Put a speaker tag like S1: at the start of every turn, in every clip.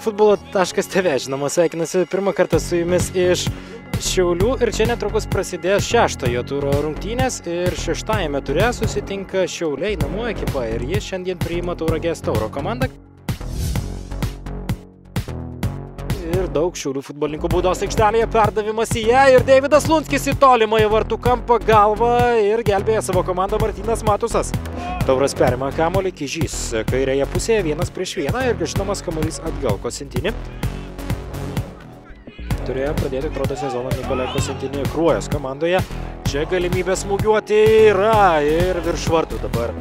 S1: Futbolo.tv, žinoma, sveikinasi pirmą kartą su jumis iš Šiaulių ir čia netrukus prasidės šeštojo turo rungtynės ir šeštajame ture susitinka Šiauliai namų ekipa ir jie šiandien priima Tauragės Tauro komandą. Ir daug Šiaulių futbolininkų baudos aikštelėje, perdavimas į ją ir Deividas Lunskis į tolimąją vartų kampą galvą ir gelbėja savo komandą Martynas Matusas. Tauras perima kamuolį, Kižys kairėje pusėje 1-1 ir grįžtamas kamuolys atgal Kosintinį. Turėjo pradėti atrodo sezoną Nikolai Kosintinį Kruojos komandoje. Čia galimybė smūgiuoti yra ir virš vartų dabar.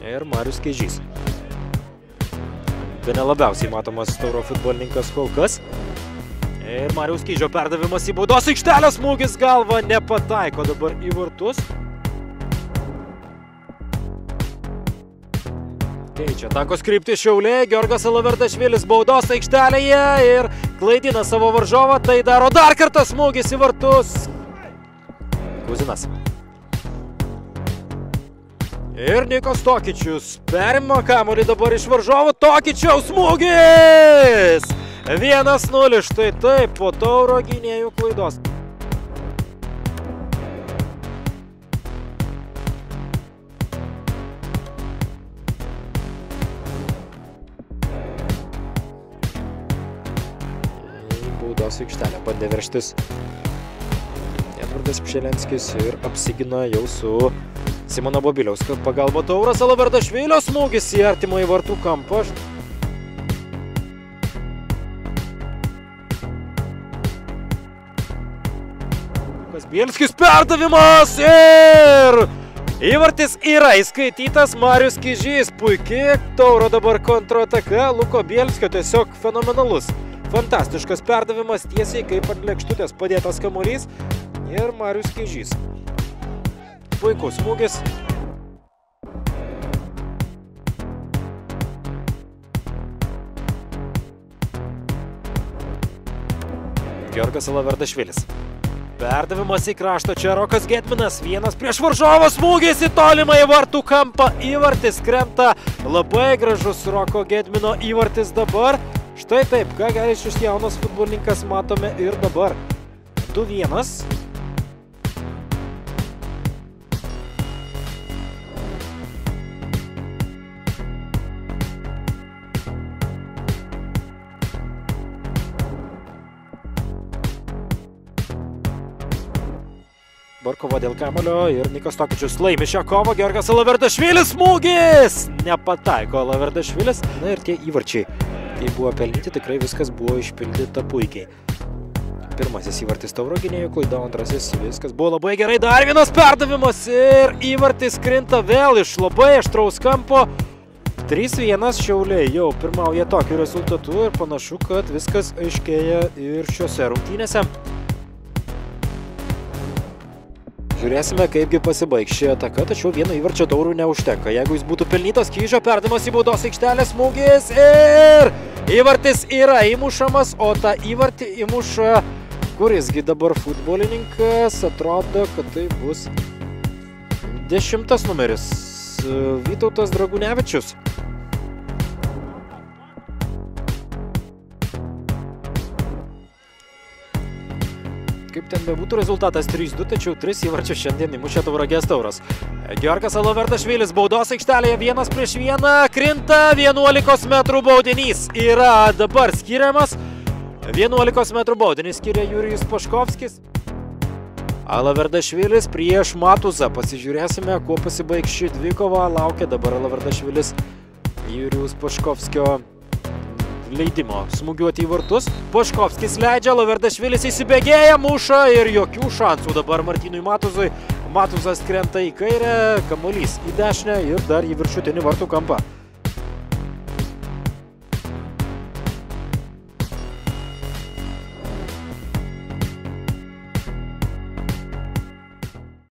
S1: Ir Marius Kižys. Bene labiausiai matomas Tauro futbolininkas kol kas. Ir Mariaus Kižio perdavimas į baudos aikštelę, smūgis galva nepataiko dabar į vartus. Keičia atakos kryptį Šiauliai, Georgas Alaverdašvilis baudos aikštelėje ir klaidina savo varžovą, tai daro dar kartą smūgis į vartus. Kuzinas. Ir Nikos Tokičius perima kamuolį dabar iš varžovų, Tokičiaus smūgis! 1-0, štai taip, po Tauro gynėjų klaidos. Baudos aikštelę bandė veržtis Edvardas Pšelenskis ir apsigina jau su Simono Bobiliaus pagalba. Tauras Alaverdašvilio smūgis į artimąjį vartų kampą. Bielskis perdavimas ir įvartis yra įskaitytas. Marius Kižys, puikiai Tauro dabar kontrataka. Luko Bielskio tiesiog fenomenalus. Fantastiškas perdavimas tiesiai kaip ant lėkštutės padėtas kamuolys ir Marius Kižys. Puikus smūgis. Georgas Alaverdašvilis. Perdavimas į kraštą, čia Rokas Gedminas. Vienas prieš varžovą, smūgis į tolimą į vartų kampą. Įvartis krenta. Labai gražus Roko Gedmino įvartis dabar. Štai taip, ką gali šis jaunas futbolininkas matome ir dabar. 2-1. Kova dėl kamulio ir Nikos Tokičius laimi šią kovą. Georgas Alaverdašvilis, smūgis! Nepataiko Alaverdašvilis. Na ir tie įvarčiai, kai buvo pelnyti, tikrai viskas buvo išpildyta puikiai. Pirmasis įvartis Tauro gynėjų klaida, antrasis viskas buvo labai gerai. Dar vienas perdavimas ir įvartis krinta vėl iš labai aštraus kampo. 3-1 Šiauliai jau pirmauja tokiu rezultatu ir panašu, kad viskas aiškėja ir šiuose rungtynėse. Žiūrėsime, kaipgi pasibaigs ši ataka, tačiau vieno įvarčio Taurų neužtenka. Jeigu jis būtų pelnytas, Kižio perdavimas į baudos aikštelę, smūgis ir įvartis yra įmušamas, o tą įvartį įmuša kurisgi dabar futbolininkas. Atrodo, kad tai bus 10 numeris Vytautas Dragunevičius. Kaip ten bebūtų, rezultatas 3-2, tačiau 3 įvarčius šiandien įmušė Tauragės Tauras. Georgas Alaverdašvilis baudos aikštelėje 1-1, krinta 11 metrų baudinys. Yra dabar skiriamas. 11 metrų baudinys skiria Jurijus Paškovskis. Alaverdašvilis prieš Matusą. Pasižiūrėsime, kuo pasibaigs ši dvikova. Laukia dabar Alaverdašvilis Jurijus Paškovskio leidimo smūgiuoti į vartus. Paškovskis leidžia, Alaverdašvilis įsibėgėja, muša ir jokių šansų dabar Martynui Matusui. Matusas krenta į kairę, kamuolys į dešinę ir dar į viršutinį vartų kampą.